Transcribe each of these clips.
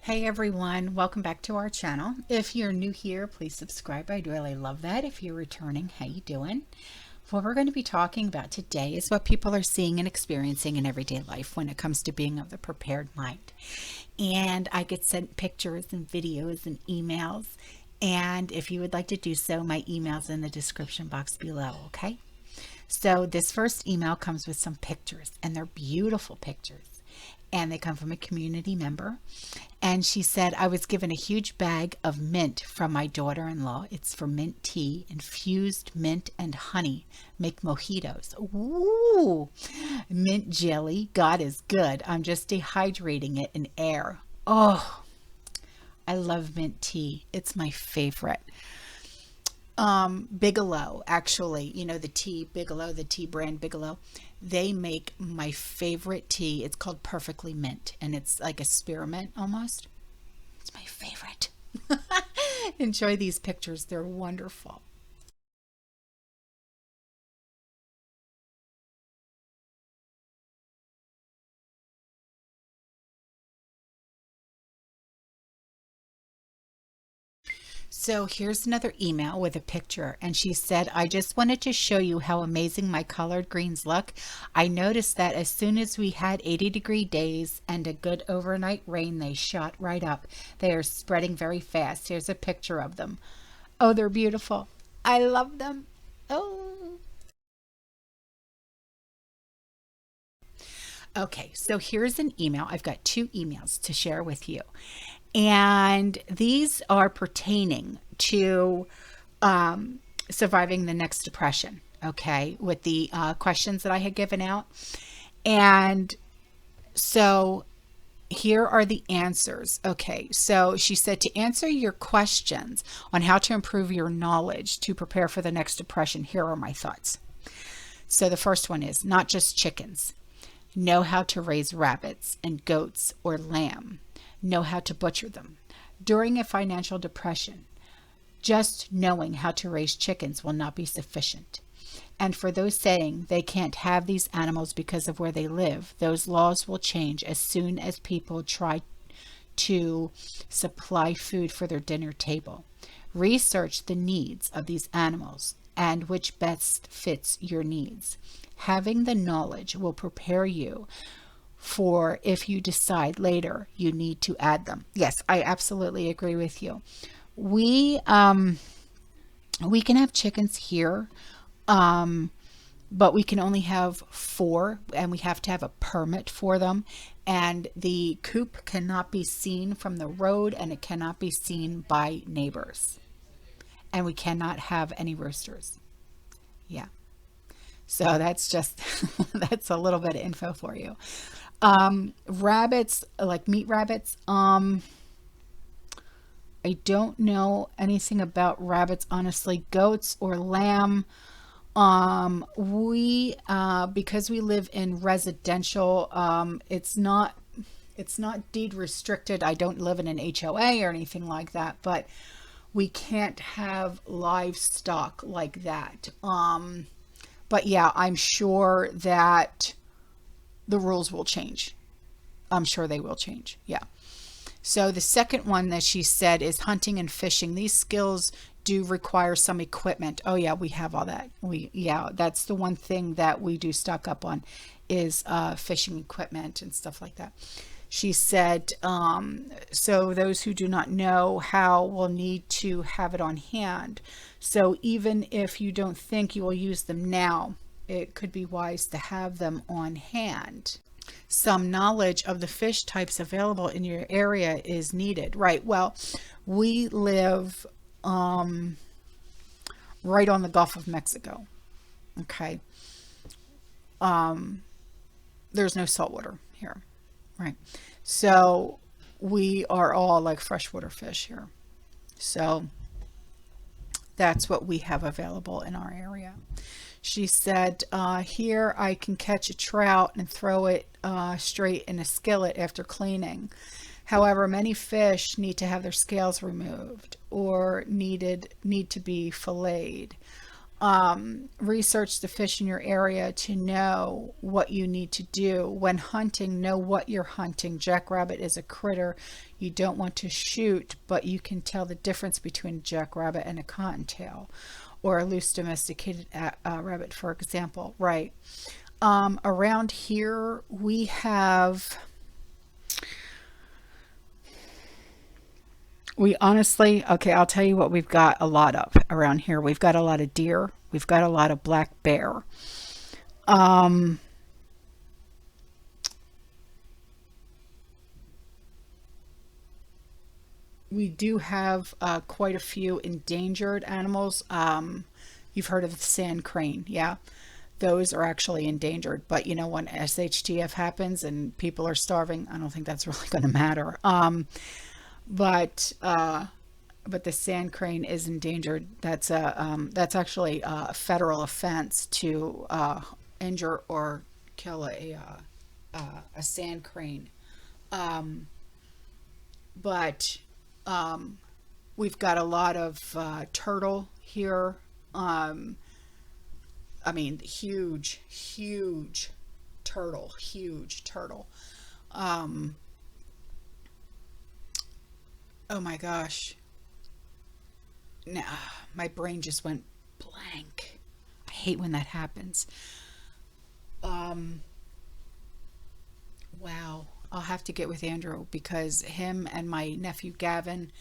Hey everyone, welcome back to our channel. If you're new here, please subscribe. I'd really love that. If you're returning, how you doing? What we're going to be talking about today is what people are seeing and experiencing in everyday life when it comes to being of the prepared mind. And I get sent pictures and videos and emails. And if you would like to do so, my email's in the description box below, okay? So this first email comes with some pictures, and they're beautiful pictures. And they come from a community member. And she said, I was given a huge bag of mint from my daughter-in-law. It's for mint tea, infused mint and honey. Make mojitos. Ooh, mint jelly. God is good. I'm just dehydrating it in air. Oh, I love mint tea. It's my favorite. Bigelow, actually, you know, the tea, Bigelow, the tea brand Bigelow, they make my favorite tea. It's called Perfectly Mint, and it's like a spearmint almost. It's my favorite. Enjoy these pictures. They're wonderful. So here's another email with a picture, and she said, I just wanted to show you how amazing my collard greens look. I noticed that as soon as we had 80-degree days and a good overnight rain, they shot right up. They are spreading very fast. Here's a picture of them. Oh, they're beautiful. I love them. Oh. Okay, so here's an email. I've got two emails to share with you. And these are pertaining to surviving the next depression, okay, with the questions that I had given out. And so here are the answers. Okay, so she said to answer your questions on how to improve your knowledge to prepare for the next depression, here are my thoughts. So the first one is not just chickens. Know how to raise rabbits and goats or lamb. Know how to butcher them. During a financial depression, just knowing how to raise chickens will not be sufficient. And for those saying they can't have these animals because of where they live, those laws will change as soon as people try to supply food for their dinner table. Research the needs of these animals and which best fits your needs. Having the knowledge will prepare you for if you decide later you need to add them. Yes, I absolutely agree with you. We can have chickens here, but we can only have 4, and we have to have a permit for them. And the coop cannot be seen from the road, and it cannot be seen by neighbors. And we cannot have any roosters. Yeah. So that's just, that's a little bit of info for you. Rabbits, like meat rabbits, I don't know anything about rabbits, honestly. Goats or lamb, because we live in residential, it's not deed restricted. I don't live in an HOA or anything like that, but we can't have livestock like that. But yeah, I'm sure that the rules will change. I'm sure they will change. Yeah. So the second one that she said is hunting and fishing. These skills do require some equipment. Oh yeah, we have all that. Yeah, that's the one thing that we do stock up on is fishing equipment and stuff like that. She said, so those who do not know how will need to have it on hand. So even if you don't think you will use them now, it could be wise to have them on hand. Some knowledge of the fish types available in your area is needed. Right. Well, we live right on the Gulf of Mexico. Okay. There's no saltwater here. Right. So we are all like freshwater fish here. So that's what we have available in our area. She said, here I can catch a trout and throw it straight in a skillet after cleaning. However, many fish need to have their scales removed or need to be filleted. Research the fish in your area to know what you need to do. When hunting, know what you're hunting. Jackrabbit is a critter you don't want to shoot, but you can tell the difference between a jackrabbit and a cottontail, or a loose domesticated rabbit, for example. Right. Around here, we have... We honestly, okay, I'll tell you what we've got a lot of around here. We've got a lot of deer. We've got a lot of black bear. We do have quite a few endangered animals. You've heard of the sand crane, yeah? Those are actually endangered. But you know, when SHTF happens and people are starving, I don't think that's really going to matter. But the sand crane is endangered. That's actually a federal offense to injure or kill a sand crane. But we've got a lot of turtle here. I mean, huge turtle, huge turtle. Oh my gosh. Nah, my brain just went blank. I hate when that happens. Wow. I'll have to get with Andrew because him and my nephew Gavin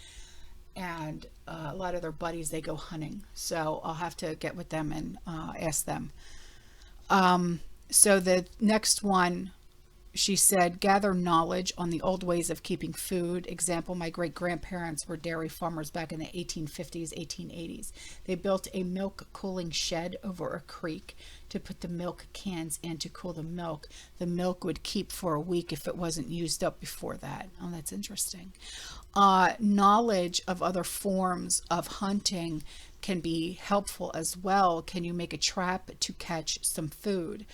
and a lot of their buddies, they go hunting. So I'll have to get with them and ask them. So the next one, she said, gather knowledge on the old ways of keeping food. Example, my great-grandparents were dairy farmers back in the 1850s, 1880s. They built a milk cooling shed over a creek to put the milk cans in to cool the milk. The milk would keep for a week if it wasn't used up before that. Oh, that's interesting. Knowledge of other forms of hunting can be helpful as well. Can you make a trap to catch some food?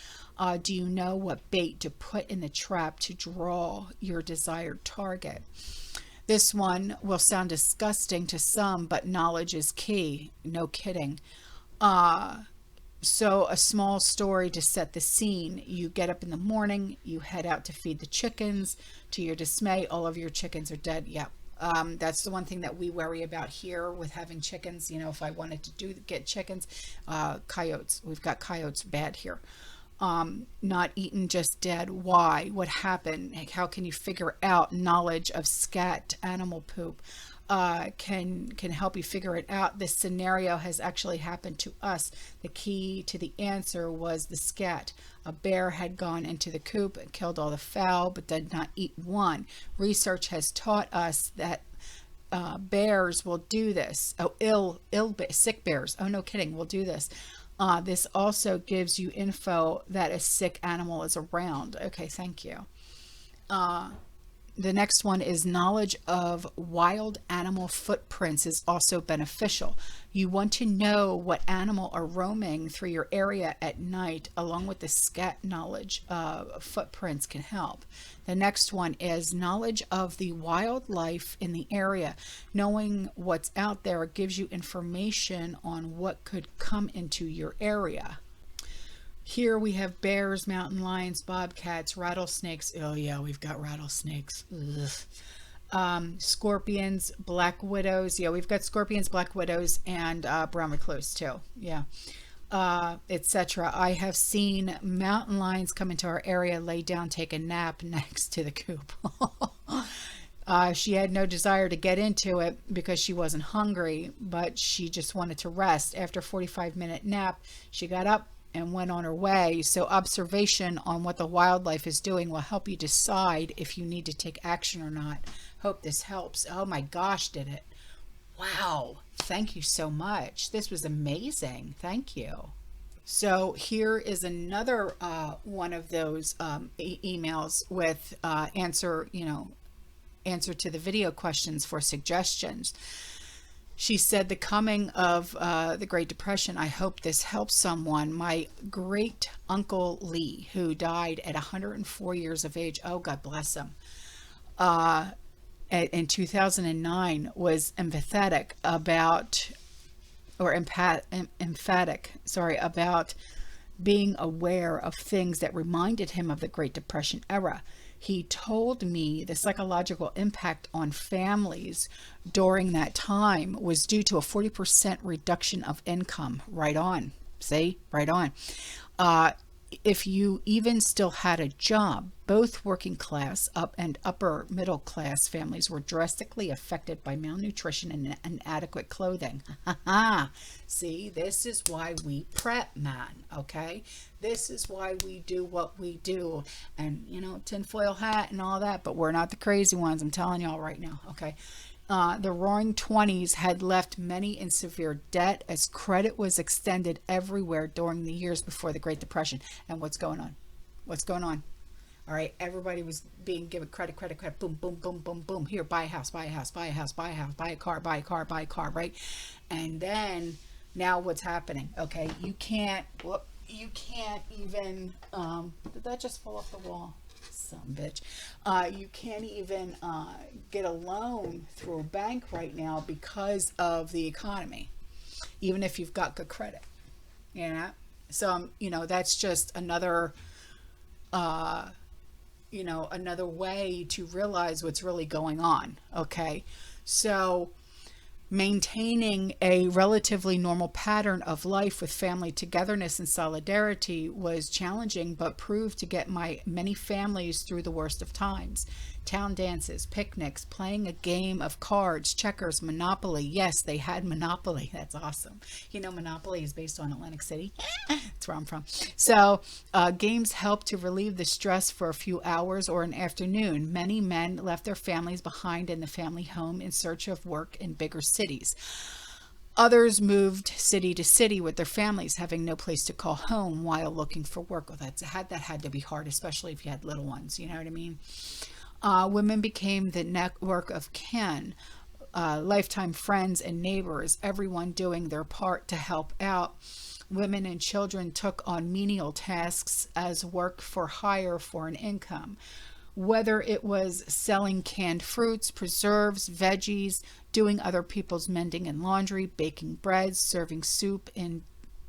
Do you know what bait to put in the trap to draw your desired target? This one will sound disgusting to some, but knowledge is key. No kidding. So a small story to set the scene. You get up in the morning, you head out to feed the chickens. To your dismay, all of your chickens are dead. Yep. That's the one thing that we worry about here with having chickens. You know, if I wanted to get chickens, coyotes. We've got coyotes bad here. Not eaten, just dead. Why? What happened? How can you figure out? Knowledge of scat, animal poop, can help you figure it out. This scenario has actually happened to us. The key to the answer was the scat. A bear had gone into the coop and killed all the fowl, but did not eat one. Research has taught us that bears will do this. Oh, sick bears. Oh, no kidding. Will do this. This also gives you info that a sick animal is around. Okay, thank you. The next one is knowledge of wild animal footprints is also beneficial. You want to know what animal are roaming through your area at night, along with the scat knowledge. Footprints can help. The next one is knowledge of the wildlife in the area. Knowing what's out there gives you information on what could come into your area. Here we have bears, mountain lions, bobcats, rattlesnakes. Oh yeah, we've got rattlesnakes. Scorpions, black widows. Yeah, we've got scorpions, black widows, and brown recluse too. Yeah, etc. I have seen mountain lions come into our area, lay down, take a nap next to the coop. She had no desire to get into it because she wasn't hungry, but she just wanted to rest. After a 45-minute nap, she got up and went on her way. So observation on what the wildlife is doing will help you decide if you need to take action or not. Hope this helps. Oh my gosh, did it. Wow. Thank you so much. This was amazing. Thank you. So here is another one of those emails with answer to the video questions for suggestions. She said, the coming of the Great Depression, I hope this helps someone. My great uncle Lee, who died at 104 years of age, oh, God bless him, in 2009, was empathetic about or emphatic, sorry, about being aware of things that reminded him of the Great Depression era. He told me the psychological impact on families during that time was due to a 40% reduction of income. Right on. See? Right on. If you even still had a job, both working class up and upper middle class families were drastically affected by malnutrition and inadequate clothing. See, this is why we prep, man. Okay, this is why we do what we do, and tinfoil hat and all that. But we're not the crazy ones. I'm telling y'all right now. Okay. The roaring 20s had left many in severe debt as credit was extended everywhere during the years before the Great Depression. And what's going on? What's going on? All right, everybody was being given credit, boom, boom, boom, boom, boom. Here, buy a house, buy a house, buy a house, buy a house, buy a car, buy a car, buy a car, right? And then now what's happening? Okay, you can't even, did that just fall off the wall? Some bitch. You can't even get a loan through a bank right now because of the economy, even if you've got good credit. So that's just another another way to realize what's really going on. Okay, so maintaining a relatively normal pattern of life with family togetherness and solidarity was challenging, but proved to get many families through the worst of times. Town dances, picnics, playing a game of cards, checkers, Monopoly. Yes, they had Monopoly. That's awesome. Monopoly is based on Atlantic City. That's where I'm from. So games helped to relieve the stress for a few hours or an afternoon. Many men left their families behind in the family home in search of work in bigger cities. Others moved city to city with their families, having no place to call home while looking for work. Well, that had to be hard, especially if you had little ones. You know what I mean? Women became the network of kin, lifetime friends and neighbors, everyone doing their part to help out. Women and children took on menial tasks as work for hire for an income. Whether it was selling canned fruits, preserves, veggies, doing other people's mending and laundry, baking breads, serving soup in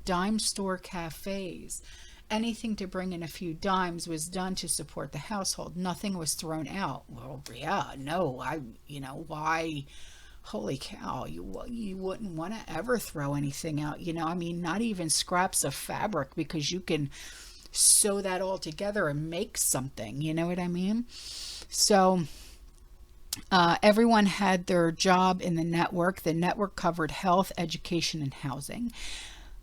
dime store cafes. Anything to bring in a few dimes was done to support the household. Nothing was thrown out. Well, yeah, no, why? Holy cow, you wouldn't want to ever throw anything out. Not even scraps of fabric, because you can sew that all together and make something. You know what I mean? So everyone had their job in the network. The network covered health, education, and housing.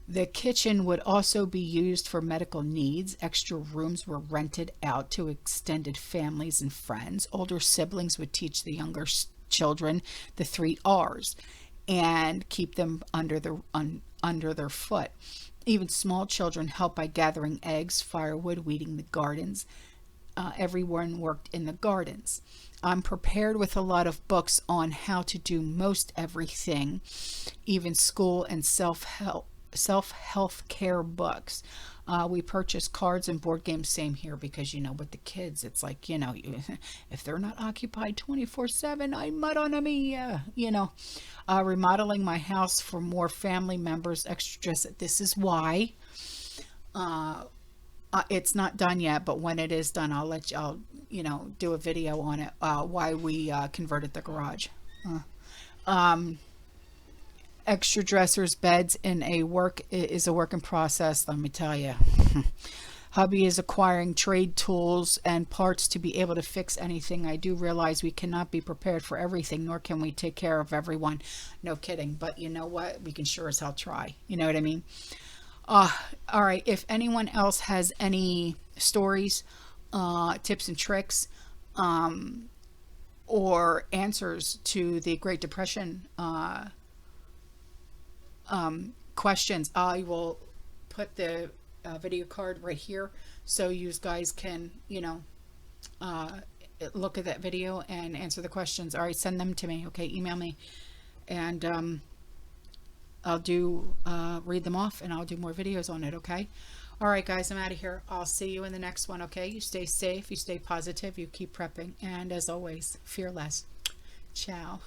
The kitchen would also be used for medical needs. Extra rooms were rented out to extended families and friends. Older siblings would teach the younger children the 3 R's and keep them under their foot. Even small children helped by gathering eggs, firewood, weeding the gardens. Everyone worked in the gardens. I'm prepared with a lot of books on how to do most everything, even school and self-help care books. We purchase cards and board games, same here, because with the kids it's like, if they're not occupied 24/7, I'm mud on me. Remodeling my house for more family members, extra dress. This is why it's not done yet, but when it is done, I'll do a video on it, why we converted the garage. Extra dressers, beds is a work in process, let me tell you. Hubby is acquiring trade tools and parts to be able to fix anything. I do realize we cannot be prepared for everything, nor can we take care of everyone. No kidding. But you know what? We can sure as hell try. You know what I mean? All right. If anyone else has any stories, tips and tricks, or answers to the Great Depression questions, I will put the video card right here so you guys can look at that video and answer the questions. All right, send them to me. Okay, email me, and I'll read them off, and I'll do more videos on it. Okay. All right, guys, I'm out of here. I'll see you in the next one. Okay, you stay safe, you stay positive, you keep prepping, and as always, fear less. Ciao.